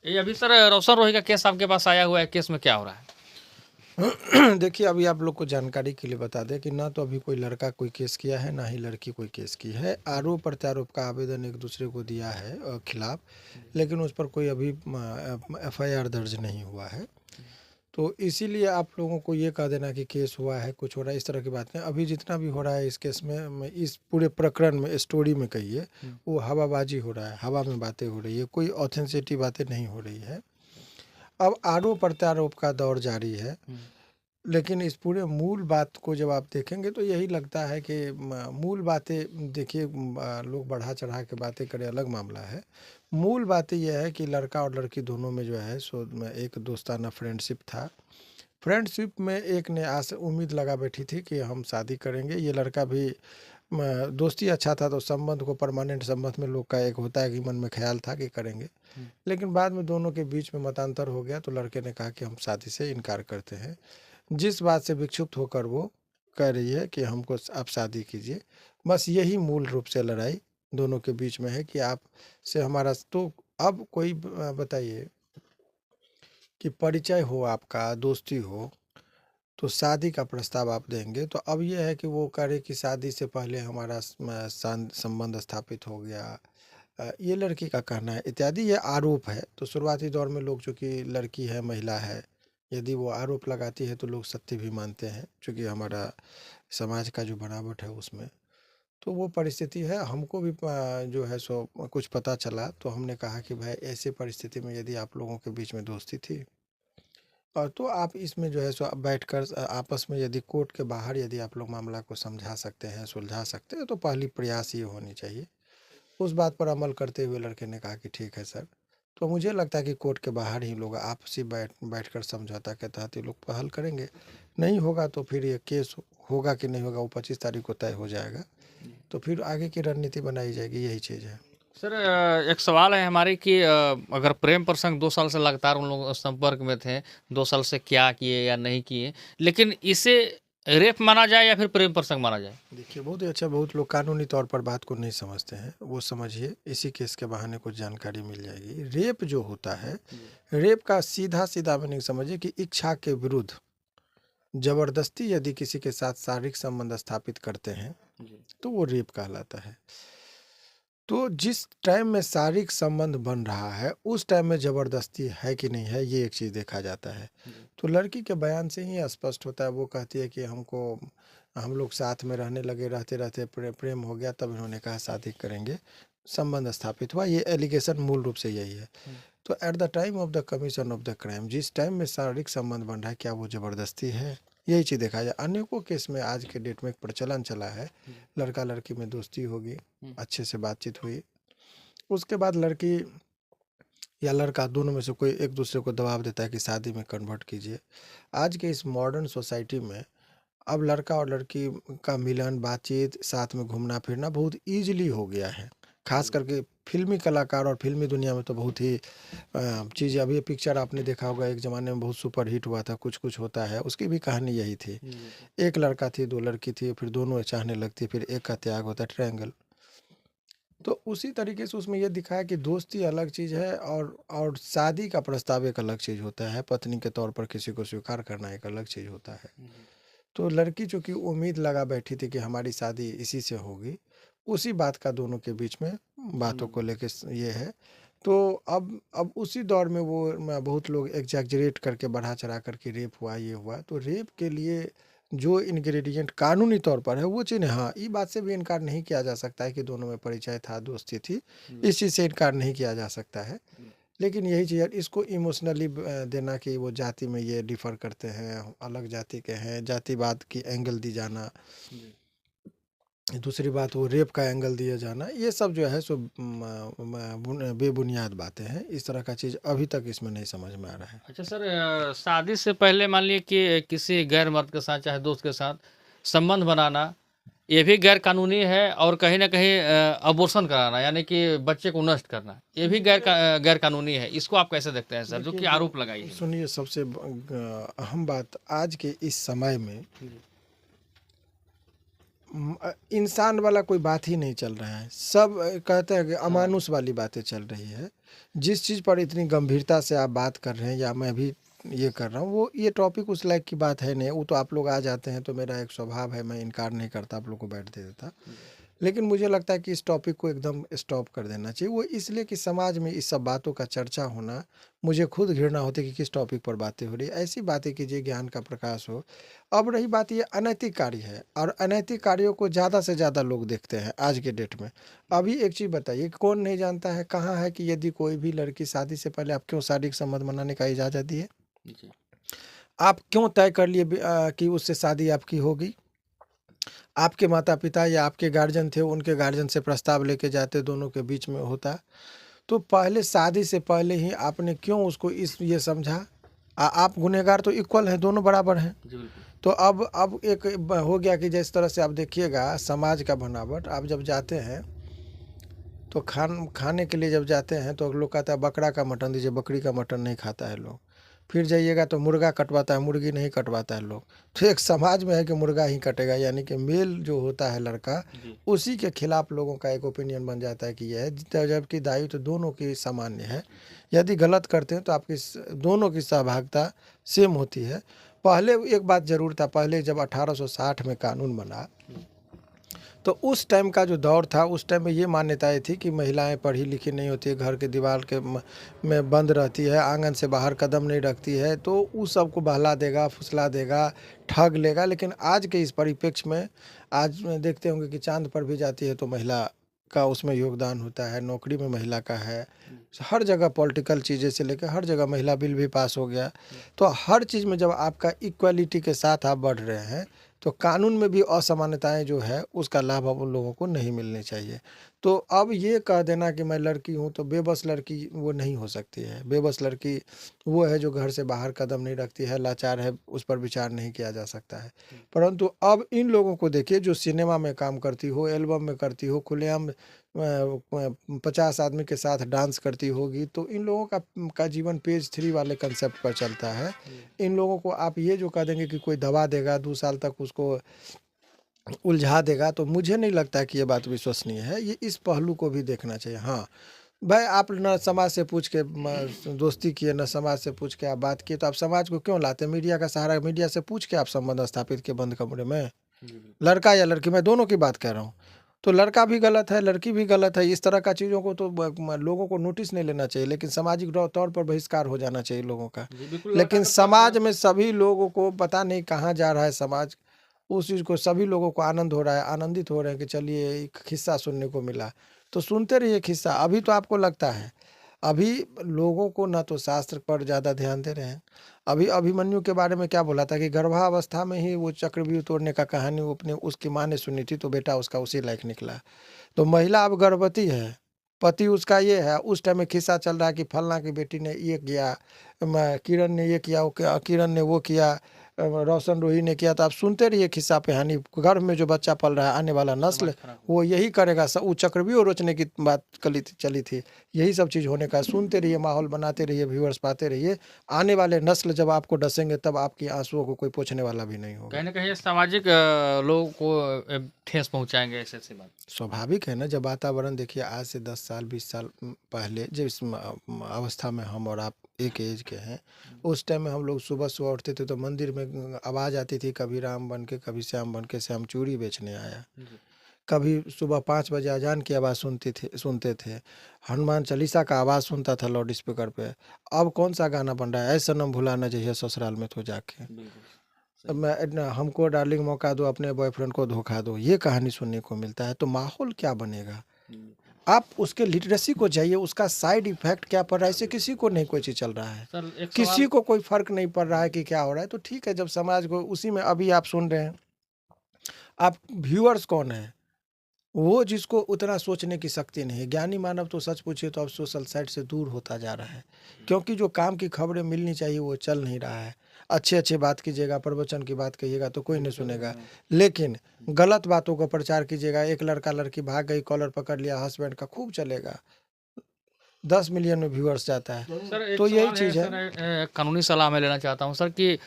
ये अभी सर रोशन रोही का केस आपके पास आया हुआ है, केस में क्या हो रहा है? देखिए, अभी आप लोग को जानकारी के लिए बता दें कि ना तो अभी कोई लड़का कोई केस किया है, ना ही लड़की कोई केस की है। आरोप प्रत्यारोप का आवेदन एक दूसरे को दिया है खिलाफ, लेकिन उस पर कोई अभी एफआईआर दर्ज नहीं हुआ है। तो इसीलिए आप लोगों को ये कह देना कि केस हुआ है, कुछ हो रहा है, इस तरह की बात नहीं। अभी जितना भी हो रहा है इस केस में इस पूरे प्रकरण में, स्टोरी में कहिए, वो हवाबाजी हो रहा है, हवा में बातें हो रही है, कोई ऑथेंटिसिटी बातें नहीं हो रही है। अब आरोप प्रत्यारोप का दौर जारी है, लेकिन इस पूरे मूल बात को जब आप देखेंगे तो यही लगता है कि मूल बातें देखिए, लोग बढ़ा चढ़ा के बातें करें अलग मामला है। मूल बात यह है कि लड़का और लड़की दोनों में जो है सो एक दोस्ताना फ्रेंडशिप था। फ्रेंडशिप में एक ने आस उम्मीद लगा बैठी थी कि हम शादी करेंगे। ये लड़का भी दोस्ती अच्छा था, तो संबंध को परमानेंट संबंध में लोग का एक होता है कि मन में ख्याल था कि करेंगे। लेकिन बाद में दोनों के बीच में मतांतर हो गया, तो लड़के ने कहा कि हम शादी से इनकार करते हैं। जिस बात से विक्षुब्ध होकर वो कह रही है कि हमको आप शादी कीजिए। बस यही मूल रूप से लड़ाई दोनों के बीच में है कि आप से हमारा तो अब कोई बताइए कि परिचय हो, आपका दोस्ती हो, तो शादी का प्रस्ताव आप देंगे। तो अब ये है कि वो करे कि शादी से पहले हमारा संबंध स्थापित हो गया, ये लड़की का कहना है इत्यादि। ये आरोप है। तो शुरुआती दौर में लोग, चूँकि लड़की है, महिला है, यदि वो आरोप लगाती है तो लोग सत्य भी मानते हैं, चूँकि हमारा समाज का जो बनावट है उसमें। तो वो परिस्थिति है। हमको भी जो है सो कुछ पता चला, तो हमने कहा कि भाई ऐसी परिस्थिति में यदि आप लोगों के बीच में दोस्ती थी, और तो आप इसमें जो है सो बैठकर आपस में यदि कोर्ट के बाहर यदि आप लोग मामला को समझा सकते हैं, सुलझा सकते हैं, तो पहली प्रयास ये होनी चाहिए। उस बात पर अमल करते हुए लड़के ने कहा कि ठीक है सर। तो मुझे लगता है कि कोर्ट के बाहर ही लोग आपसी बैठकर समझौता के तहत ये लोग पहल करेंगे। नहीं होगा तो फिर ये केस होगा कि नहीं होगा, वो 25 तारीख को तय हो जाएगा। तो फिर आगे की रणनीति बनाई जाएगी, यही चीज़ है। सर एक सवाल है हमारी कि अगर प्रेम प्रसंग 2 साल से लगातार उन लोग संपर्क में थे, 2 साल से क्या किए या नहीं किए, लेकिन इसे रेप माना जाए या फिर प्रेम प्रसंग माना जाए? देखिए, बहुत ही अच्छा, बहुत लोग कानूनी तौर पर बात को नहीं समझते हैं, वो समझिए इसी केस के बहाने कुछ जानकारी मिल जाएगी। रेप जो होता है, रेप का सीधा सीधा मीनिंग समझिए कि इच्छा के विरुद्ध जबरदस्ती यदि किसी के साथ शारीरिक संबंध स्थापित करते हैं, तो वो रेप कहलाता है। तो जिस टाइम में शारीरिक संबंध बन रहा है, उस टाइम में ज़बरदस्ती है कि नहीं है, ये एक चीज़ देखा जाता है। तो लड़की के बयान से ही स्पष्ट होता है। वो कहती है कि हम लोग साथ में रहने लगे, रहते-रहते प्रेम हो गया, तब इन्होंने कहा शादी करेंगे, संबंध स्थापित हुआ। ये एलिगेशन मूल रूप से यही है। तो at the time of the commission of the crime, जिस टाइम में शारीरिक संबंध बन रहा है, क्या वो ज़बरदस्ती है? यही चीज़ देखा जाए। अनेकों केस में आज के डेट में एक प्रचलन चला है, लड़का लड़की में दोस्ती होगी, अच्छे से बातचीत हुई, उसके बाद लड़की या लड़का दोनों में से कोई एक दूसरे को दबाव देता है कि शादी में कन्वर्ट कीजिए। आज के इस मॉडर्न सोसाइटी में अब लड़का और लड़की का मिलन, बातचीत, साथ में घूमना फिरना बहुत ईजिली हो गया है। खास करके फिल्मी कलाकार और फिल्मी दुनिया में तो बहुत ही चीज़। अभी ये पिक्चर आपने देखा होगा, एक ज़माने में बहुत सुपर हिट हुआ था, कुछ कुछ होता है, उसकी भी कहानी यही थी। एक लड़का थी, दो लड़की थी, फिर दोनों चाहने लगती, फिर एक का त्याग होता है, ट्रायंगल। तो उसी तरीके से उसमें ये दिखाया कि दोस्ती अलग चीज़ है, और शादी का प्रस्ताव एक अलग चीज़ होता है। पत्नी के तौर पर किसी को स्वीकार करना एक अलग चीज़ होता है। तो लड़की चूँकि उम्मीद लगा बैठी थी कि हमारी शादी इसी से होगी, उसी बात का दोनों के बीच में बातों को लेके ये है। तो अब उसी दौर में वो बहुत लोग एग्जैजरेट करके बढ़ा चढ़ा करके रेप हुआ, ये हुआ। तो रेप के लिए जो इंग्रेडिएंट कानूनी तौर पर है वो चीज़, हाँ, ये बात से भी इनकार नहीं किया जा सकता है कि दोनों में परिचय था, दोस्ती थी। इस चीज़ से इनकार नहीं किया जा सकता है। लेकिन यही चीज़ है, इसको इमोशनली देना कि वो जाति में ये डिफ़र करते हैं, अलग जाति के हैं, जातिवाद की एंगल दी जाना। दूसरी बात, वो रेप का एंगल दिया जाना, ये सब जो है सो बेबुनियाद बातें हैं। इस तरह का चीज़ अभी तक इसमें नहीं समझ में आ रहा है। अच्छा सर, शादी से पहले मान लीजिए कि किसी गैर मर्द के साथ चाहे दोस्त के साथ संबंध बनाना, ये भी गैर कानूनी है, और कहीं ना कहीं अबॉर्शन कराना यानी कि बच्चे को नष्ट करना, ये भी गैर कानूनी है। इसको आप कैसे देखते हैं सर, जो देखिए, कि जो आरोप लगाई है? सुनिए, सबसे अहम बात आज के इस समय में इंसान वाला कोई बात ही नहीं चल रहा है। सब कहते हैं कि अमानुष वाली बातें चल रही है। जिस चीज़ पर इतनी गंभीरता से आप बात कर रहे हैं या मैं भी ये कर रहा हूँ, वो ये टॉपिक उस लायक की बात है नहीं। वो तो आप लोग आ जाते हैं तो मेरा एक स्वभाव है, मैं इनकार नहीं करता, आप लोग को बैठ दे देता। लेकिन मुझे लगता है कि इस टॉपिक को एकदम स्टॉप कर देना चाहिए। वो इसलिए कि समाज में इस सब बातों का चर्चा होना, मुझे खुद घृणा होती है कि किस टॉपिक पर बातें हो रही है। ऐसी बातें कीजिए, ज्ञान का प्रकाश हो। अब रही बात, ये अनैतिक कार्य है और अनैतिक कार्यों को ज़्यादा से ज़्यादा लोग देखते हैं आज के डेट में। अभी एक चीज़ बताइए, कौन नहीं जानता है, कहाँ है कि यदि कोई भी लड़की शादी से पहले आप क्यों शारीरिक संबंध बनाने का इजाज़त दिए? जी। आप क्यों तय कर लिए कि उससे शादी आपकी होगी? आपके माता-पिता या आपके गार्जियन थे, उनके गार्जियन से प्रस्ताव लेके जाते, दोनों के बीच में होता। तो पहले शादी से पहले ही आपने क्यों उसको ये समझा? आप गुनहगार तो इक्वल हैं, दोनों बराबर हैं। जी, बिल्कुल। तो अब एक हो गया कि जिस तरह से आप देखिएगा समाज का बनावट, आप जब जाते हैं तो खाने के लिए जब जाते हैं तो लोग कहता है बकरा का मटन दीजिए, बकरी का मटन नहीं खाता है लोग। फिर जाइएगा तो मुर्गा कटवाता है, मुर्गी नहीं कटवाता है लोग। तो एक समाज में है कि मुर्गा ही कटेगा, यानी कि मेल जो होता है लड़का, जी। उसी के खिलाफ लोगों का एक ओपिनियन बन जाता है कि यह है, जबकि दायित्व तो दोनों की सामान्य है। यदि गलत करते हैं तो आपकी दोनों की सहभागिता सेम होती है। पहले एक बात ज़रूर था, पहले जब 1860 में कानून बना, तो उस टाइम का जो दौर था, उस टाइम में ये मान्यताएं थी कि महिलाएं पढ़ी लिखी नहीं होती है, घर के दीवार के में बंद रहती है, आंगन से बाहर कदम नहीं रखती है, तो उस सबको बहला देगा, फुसला देगा, ठग लेगा। लेकिन आज के इस परिप्रेक्ष्य में आज देखते होंगे कि चांद पर भी जाती है तो महिला का उसमें योगदान होता है, नौकरी में महिला का है, हर जगह पॉलिटिकल चीज़ें से लेकर हर जगह महिला बिल भी पास हो गया। तो हर चीज़ में जब आपका इक्वालिटी के साथ आप बढ़ रहे हैं, तो कानून में भी असमानताएं जो है उसका लाभ अब उन लोगों को नहीं मिलनी चाहिए। तो अब ये कह देना कि मैं लड़की हूँ तो बेबस लड़की वो नहीं हो सकती है। बेबस लड़की वो है जो घर से बाहर कदम नहीं रखती है, लाचार है, उस पर विचार नहीं किया जा सकता है। परंतु अब इन लोगों को देखिए जो सिनेमा में काम करती हो, एल्बम में करती हो, खुलेआम 50 आदमी के साथ डांस करती होगी, तो इन लोगों का जीवन पेज 3 वाले कंसेप्ट पर चलता है। इन लोगों को आप ये जो कह देंगे कि कोई दबा देगा, 2 साल तक उसको उलझा देगा, तो मुझे नहीं लगता कि ये बात विश्वसनीय है। ये इस पहलू को भी देखना चाहिए। हाँ, भाई आप न समाज से पूछ के दोस्ती किए, न समाज से पूछ के आप बात किए, तो आप समाज को क्यों लाते? मीडिया का सहारा, मीडिया से पूछ के आप संबंध स्थापित किए बंद कमरे में। लड़का या लड़की, मैं दोनों की बात कह रहा हूँ। तो लड़का भी गलत है, लड़की भी गलत है। इस तरह का चीज़ों को तो लोगों को नोटिस नहीं लेना चाहिए, लेकिन सामाजिक तौर पर बहिष्कार हो जाना चाहिए लोगों का। जी, बिल्कुल। लेकिन समाज में सभी लोगों को पता नहीं कहाँ जा रहा है समाज, उस चीज़ को सभी लोगों को आनंद हो रहा है, आनंदित हो रहे हैं कि चलिए एक किस्सा सुनने को मिला, तो सुनते रहिए किस्सा। अभी तो आपको लगता है, अभी लोगों को ना तो शास्त्र पर ज़्यादा ध्यान दे रहे हैं। अभी अभिमन्यु के बारे में क्या बोला था कि गर्भावस्था में ही वो चक्रव्यूह तोड़ने का कहानी वो अपने उसकी माँ ने सुनी थी, तो बेटा उसका उसी लायक निकला। तो महिला अब गर्भवती है, पति उसका ये है, उस टाइम में किस्सा चल रहा है कि फलना की बेटी ने ये किया, किरण ने ये किया, किरण ने वो किया, रोशन रोही ने किया। तो आप सुनते रहिए किस्सा पे हानि। गर्भ में जो बच्चा पल रहा है, आने वाला नस्ल वो यही करेगा। वो चक्रव्यूह रोचने की बात चली थी, यही सब चीज़ होने का। सुनते रहिए, माहौल बनाते रहिए, व्यूअर्स पाते रहिए। आने वाले नस्ल जब आपको डसेंगे तब आपकी आंसुओं को कोई पोंछने वाला भी नहीं होगा। कहीं न कहीं सामाजिक लोगों को ठेस पहुँचाएँगे ऐसी-ऐसी बात। स्वाभाविक है ना, जब वातावरण देखिए आज से 10 साल 20 साल पहले जिस अवस्था में हम और आप एक एज के हैं, उस टाइम में हम लोग सुबह सुबह उठते थे तो मंदिर में आवाज़ आती थी, कभी राम बन के, कभी श्याम बन के श्याम चूड़ी बेचने आया। जी। कभी सुबह 5 बजे अजान की आवाज़ सुनते थे, हनुमान चालीसा का आवाज़ सुनता था लाउड स्पीकर पे। अब कौन सा गाना बन रहा है, ऐ सनम भुला न जइहे ससुराल में तो जाके। बिल्कुल। हमको डार्लिंग मौका दो, अपने बॉयफ्रेंड को धोखा दो, ये कहानी सुनने को मिलता है। तो माहौल क्या बनेगा? आप उसके लिटरेसी को जाइए, उसका साइड इफेक्ट क्या पड़ रहा है, इससे किसी को नहीं कोई चीज़ चल रहा है। सर एक किसी सवाल। को कोई फर्क नहीं पड़ रहा है कि क्या हो रहा है। तो ठीक है, जब समाज को उसी में अभी आप सुन रहे हैं, आप व्यूअर्स कौन है? वो जिसको उतना सोचने की शक्ति नहीं है। ज्ञानी मानव तो सच पूछिए तो अब सोशल साइट से दूर होता जा रहा है, क्योंकि जो काम की खबरें मिलनी चाहिए वो चल नहीं रहा है। अच्छे बात कीजिएगा, प्रवचन की बात कहिएगा तो कोई नहीं सुनेगा, लेकिन गलत बातों का प्रचार कीजिएगा। एक लड़का लड़की भाग गई, कॉलर पकड़ लिया हस्बैंड का, खूब चलेगा, 10 मिलियन में व्यूअर्स जाता है। सर एक तो यही सवाल है चीज़ है। सर, कानूनी सलाह मैं लेना चाहता हूँ सर कि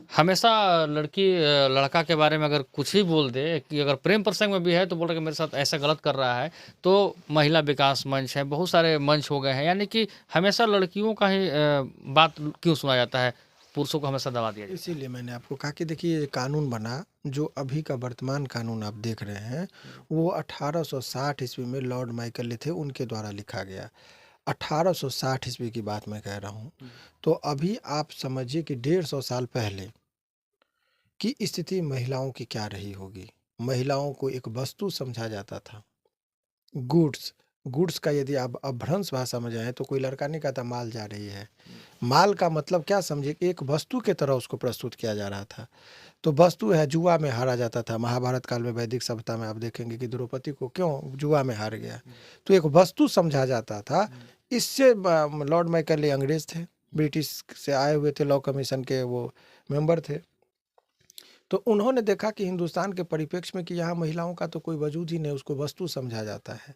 हमेशा लड़की लड़का के बारे में अगर कुछ ही बोल दे कि अगर प्रेम प्रसंग में भी है तो बोल रहा है कि मेरे साथ ऐसा गलत कर रहा है, तो महिला विकास मंच है, बहुत सारे मंच हो गए हैं, यानी कि हमेशा लड़कियों का ही बात क्यों सुना जाता है, पुरुषों को हमेशा दबा दिया जाता इसीलिए मैंने आपको कहा कि देखिए ये कानून बना, जो अभी का वर्तमान कानून आप देख रहे हैं, वो 1860 ईस्वी में लॉर्ड माइकल थे, उनके द्वारा लिखा गया। 1860 ईस्वी की बात मैं कह रहा हूँ। तो अभी आप समझिए कि 150 साल पहले की स्थिति महिलाओं की क्या रही होगी। महिलाओं को एक वस्तु समझा जाता था, गुड्स। गुड्स का यदि आप अपभ्रंश भाषा में जाएँ तो कोई लड़का नहीं कहता माल जा रही है। माल का मतलब क्या समझिए कि एक वस्तु की तरह उसको प्रस्तुत किया जा रहा था। तो वस्तु है, जुआ में हारा जाता था। महाभारत काल में वैदिक सभ्यता में आप देखेंगे कि द्रौपदी को क्यों जुआ में हार गया, तो एक वस्तु समझा जाता था। इससे लॉर्ड माइकल अंग्रेज थे, ब्रिटिश से आए हुए थे, लॉ कमीशन के वो मेंबर थे। तो उन्होंने देखा कि हिंदुस्तान के परिप्रेक्ष्य में कि यहाँ महिलाओं का तो कोई वजूद ही नहीं, उसको वस्तु समझा जाता है।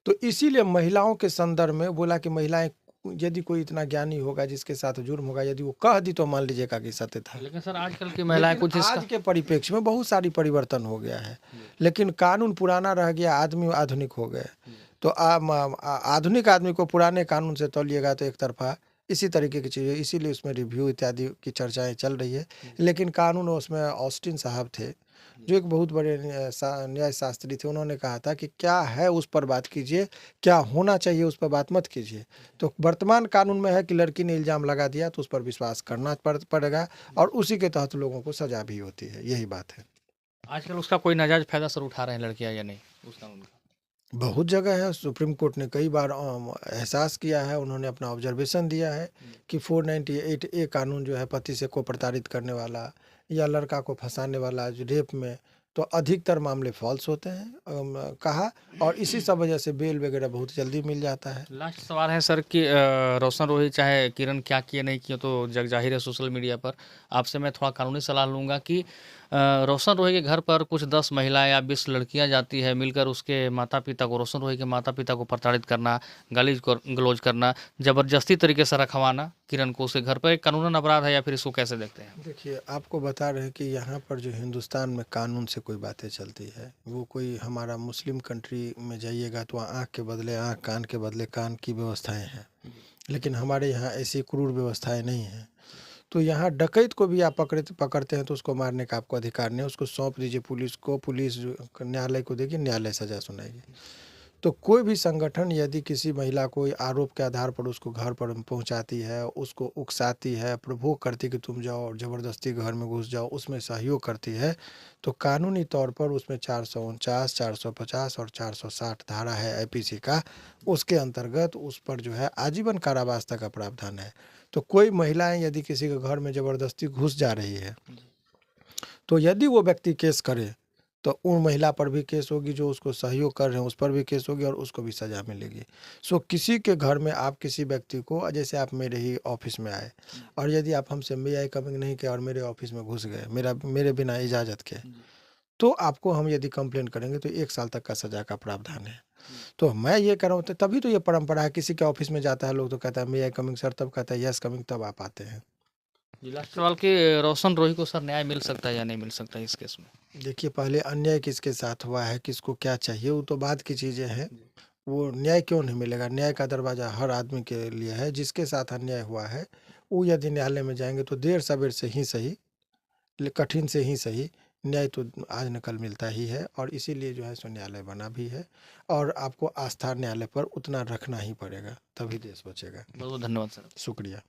तो इसीलिए महिलाओं के संदर्भ में बोला कि महिलाएं, यदि कोई इतना ज्ञानी होगा जिसके साथ जुर्म होगा, यदि वो कह दी तो मान लीजिएगा कि सत्य था। है। लेकिन सर आजकल की महिलाएं लेकिन कुछ इसका आज के परिप्रेक्ष्य में बहुत सारी परिवर्तन हो गया है, लेकिन कानून पुराना रह गया, आदमी आधुनिक हो गए। तो आधुनिक आदमी को पुराने कानून से तौलिएगा तो एक तरफा इसी तरीके की चीज़ें, इसीलिए उसमें रिव्यू इत्यादि की चर्चाएं चल रही है। लेकिन कानून उसमें ऑस्टिन साहब थे, जो एक बहुत बड़े न्याय शास्त्री थे, उन्होंने कहा था कि क्या है उस पर बात कीजिए, क्या होना चाहिए उस पर बात मत कीजिए। तो वर्तमान कानून में है कि लड़की ने इल्ज़ाम लगा दिया तो उस पर विश्वास करना पड़ेगा, और उसी के तहत लोगों को सजा भी होती है, यही बात है। आजकल उसका कोई नाजायज फायदा सर उठा रहे हैं लड़कियां या नहीं उस कानून का? बहुत जगह है, सुप्रीम कोर्ट ने कई बार एहसास किया है, उन्होंने अपना ऑब्जर्वेशन दिया है कि 498 ए कानून जो है, पति से को प्रताड़ित करने वाला या लड़का को फंसाने वाला जो रेप में, तो अधिकतर मामले फॉल्स होते हैं, कहा। और इसी सब वजह से बेल वगैरह बहुत जल्दी मिल जाता है। लास्ट सवाल है सर कि रोशन रोही चाहे किरण क्या किए नहीं किए तो जग जाहिर है सोशल मीडिया पर, आपसे मैं थोड़ा कानूनी सलाह लूँगा कि रोशन रोही के घर पर कुछ 10 महिलाएं या 20 लड़कियां जाती है, मिलकर उसके माता पिता को, रोशन रोही के माता पिता को प्रताड़ित करना, गाली गलौज करना, ज़बरदस्ती तरीके से रखवाना किरण को उसके घर पर, एक कानूनन अपराध है या फिर इसको कैसे देखते हैं? देखिए, आपको बता रहे हैं कि यहाँ पर जो हिंदुस्तान में कानून से कोई बातें चलती है, वो कोई हमारा मुस्लिम कंट्री में जाइएगा तो वहाँ आँख के बदले आँख, कान के बदले कान की व्यवस्थाएं हैं, लेकिन हमारे यहाँ ऐसी क्रूर व्यवस्थाएं नहीं हैं। तो यहाँ डकैत को भी आप पकड़ते हैं तो उसको मारने का आपको अधिकार नहीं है, उसको सौंप दीजिए पुलिस को, पुलिस न्यायालय को देगी, न्यायालय सजा सुनाएगी। तो कोई भी संगठन यदि किसी महिला को आरोप के आधार पर उसको घर पर पहुंचाती है, उसको उकसाती है, प्रभोग करती है कि तुम जाओ और ज़बरदस्ती घर में घुस जाओ, उसमें सहयोग करती है, तो कानूनी तौर पर उसमें 449, 450 और 460 धारा है आईपीसी का, उसके अंतर्गत उस पर जो है आजीवन कारावास तक का प्रावधान है। तो कोई महिलाएं यदि किसी के घर में ज़बरदस्ती घुस जा रही है, तो यदि वो व्यक्ति केस करे तो उन महिला पर भी केस होगी, जो उसको सहयोग कर रहे हैं उस पर भी केस होगी, और उसको भी सज़ा मिलेगी। सो किसी के घर में आप किसी व्यक्ति को, जैसे आप मेरे ही ऑफिस में आए और यदि आप हमसे मे आई कमिंग नहीं किया और मेरे ऑफिस में घुस गए मेरे बिना इजाज़त के, तो आपको हम यदि कंप्लेन करेंगे तो 1 साल तक का सज़ा का प्रावधान है। तो मैं ये कह रहा हूँ, तभी तो ये परंपरा है, किसी के ऑफिस में जाता है लोग तो कहता है मे आई कमिंग सर, तब कहता है यस कमिंग, तब आप आते हैं। जी लास्ट सवाल कि रोशन रोही को सर न्याय मिल सकता है या नहीं मिल सकता है इस केस में? देखिए, पहले अन्याय किसके साथ हुआ है, किसको क्या चाहिए, वो तो बाद की चीज़ें हैं। वो न्याय क्यों नहीं मिलेगा? न्याय का दरवाज़ा हर आदमी के लिए है। जिसके साथ अन्याय हुआ है, वो यदि न्यायालय में जाएँगे तो देर सवेर से ही सही, कठिन से ही सही, न्याय तो आज न कल मिलता ही है, और इसीलिए जो है सो न्यायालय बना भी है, और आपको आस्था न्यायालय पर उतना रखना ही पड़ेगा, तभी देश बचेगा। बहुत बहुत धन्यवाद सर। शुक्रिया।